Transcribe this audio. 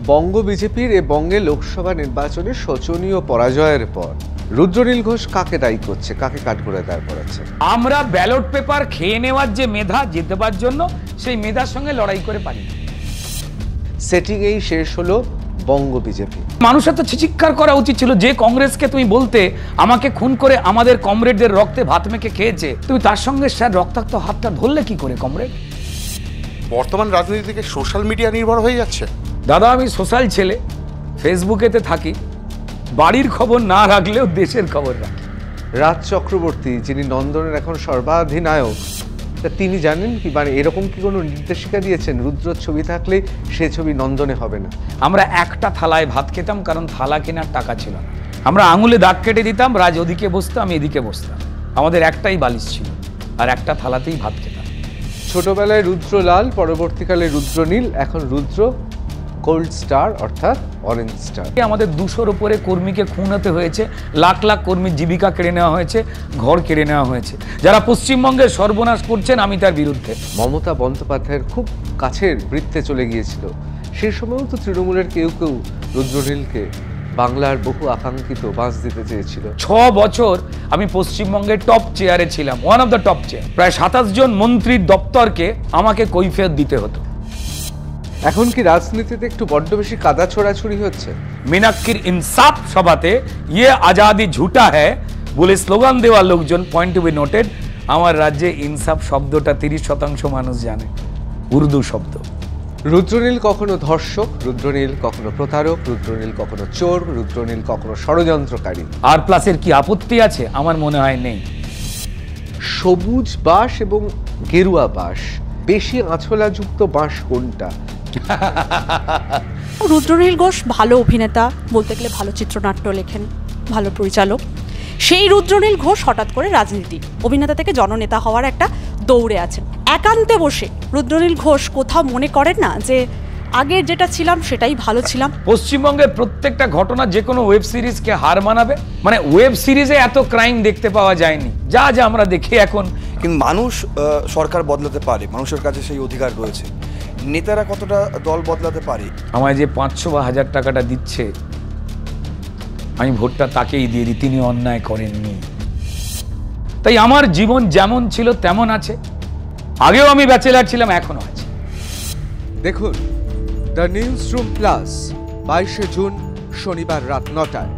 বঙ্গ বিজেপির এ বঙ্গে লোকসভা নির্বাচনে শোচনীয় পরাজয়ের পর রুদ্রনীল ঘোষ কাকে দায়ী করছে, কাকে কাঠগড়ায় দাঁড় করাচ্ছে? আমরা ব্যালট পেপার খেয়ে নেওয়ার যে মেধা জিতবার জন্য সেই মেধার সঙ্গে লড়াই করে পারি। সেটিংয়েই শেষ হলো বঙ্গ বিজেপি। মানুষের তো চিৎকার করা উচিত ছিল, যে কংগ্রেসকে তুমি বলতে আমাকে খুন করে আমাদের কমরেডদের রক্তে ভাত মেখে খেয়েছে, তুমি তার সঙ্গে স্যার রক্তাক্ত হাতটা ধরলে কি করে কমরেড? বর্তমান রাজনীতি থেকে সোশ্যাল মিডিয়া নির্ভর হয়ে যাচ্ছে। দাদা আমি সোশ্যাল ছেলে, ফেসবুকেতে থাকি, বাড়ির খবর না রাখলেও দেশের খবর রাখি। রাজ চক্রবর্তী, যিনি নন্দনের এখন সর্বাধিনায়ক, তা তিনি জানেন কি, মানে এরকম কি কোনো নির্দেশিকা দিয়েছেন রুদ্রর ছবি থাকলে সে ছবি নন্দনে হবে না? আমরা একটা থালায় ভাত খেতাম, কারণ থালা কেনার টাকা ছিল না। আমরা আঙুলে দাগ কেটে দিতাম, রাজ ওদিকে বসতো, আমি এদিকে বসতাম। আমাদের একটাই বালিশ ছিল আর একটা থালাতেই ভাত খেতাম। ছোটবেলায় রুদ্র লাল, পরবর্তীকালে রুদ্রনীল, এখন রুদ্র গোল্ড স্টার অর্থাৎ অরেঞ্জ স্টার। আমাদের 200-র উপরে কর্মীকে খুন হতে হয়েছে, লাখ লাখ কর্মীর জীবিকা কেড়ে নেওয়া হয়েছে, ঘর কেড়ে নেওয়া হয়েছে। যারা পশ্চিমবঙ্গের সর্বনাশ করছেন আমি তার বিরুদ্ধে। মমতা বন্দ্যোপাধ্যায়ের খুব কাছের বৃত্তে চলে গিয়েছিল, সেই সময়ও তো তৃণমূলের কেউ কেউ রুদ্রনীলকে বাংলার বহু আকাঙ্ক্ষিত বাস দিতে চেয়েছিল। 6 বছর আমি পশ্চিমবঙ্গের টপ চেয়ারে ছিলাম, one of the top chair. প্রায় 27 জন মন্ত্রীর দপ্তরকে আমাকে কৈফিয়ত দিতে হতো। এখন কি রাজনীতিতে একটু বড্ড বেশি কাদা ছোড়াছুড়ি হচ্ছে? মিনাক্ষীর ইনসাফ সভাতে ইয়ে আজাদি ঝুটা হ্যায় বলে স্লোগান দেওয়া লোকজন, পয়েন্ট টু বি নোটেড, আমার রাজ্যে ইনসাফ শব্দটা 30% মানুষ জানে, উর্দু শব্দ। রুদ্রনীল কখনো ধর্ষক, রুদ্রনীল কখনো প্রতারক, রুদ্রনীল কখনো চোর, রুদ্রনীল কখনো ষড়যন্ত্রকারী। আর প্লাসের কি আপত্তি আছে? আমার মনে হয় নেই। সবুজ বাঁশ এবং গেরুয়া বাঁশ, বেশি আঁচলাযুক্ত বাঁশ কোনটা? রুদ্রনীল ঘোষ ভালো অভিনেতা, বলতে গেলে ভালো চিত্রনাট্য লেখেন, ভালো পরিচালক। সেই রুদ্রনীল ঘোষ হঠাৎ করে রাজনীতি অভিনেতা থেকে জননেতা হওয়ার একটা দৌড়ে আছেন। একান্তে বসে রুদ্রনীল ঘোষ কোথাও মনে করেন না যে আগের যেটা ছিলাম সেটাই ভালো ছিলাম? পশ্চিমবঙ্গের প্রত্যেকটা ঘটনা যে কোনো ওয়েব সিরিজকে হার মানাবে। মানে ওয়েব সিরিজে এত ক্রাইম দেখতে পাওয়া যায়নি যা যা আমরা দেখি এখন। কিন্তু মানুষ সরকার বদলাতে পারে, মানুষের কাছে সেই অধিকার রয়েছে। নেতারা কতটা দল বদলাতে পারে? আমায় যে 500 বা 1000 টাকাটা দিচ্ছে, আমি ভোটটা তাকেই দিয়ে দিই, তিনি অন্যায় করেননি। তাই আমার জীবন যেমন ছিল তেমন আছে। আগেও আমি ব্যাচেলার ছিলাম, এখনো আছে। দেখুন দ্য নিউজ রুম প্লাস 22শে জুন শনিবার রাত 9টায়।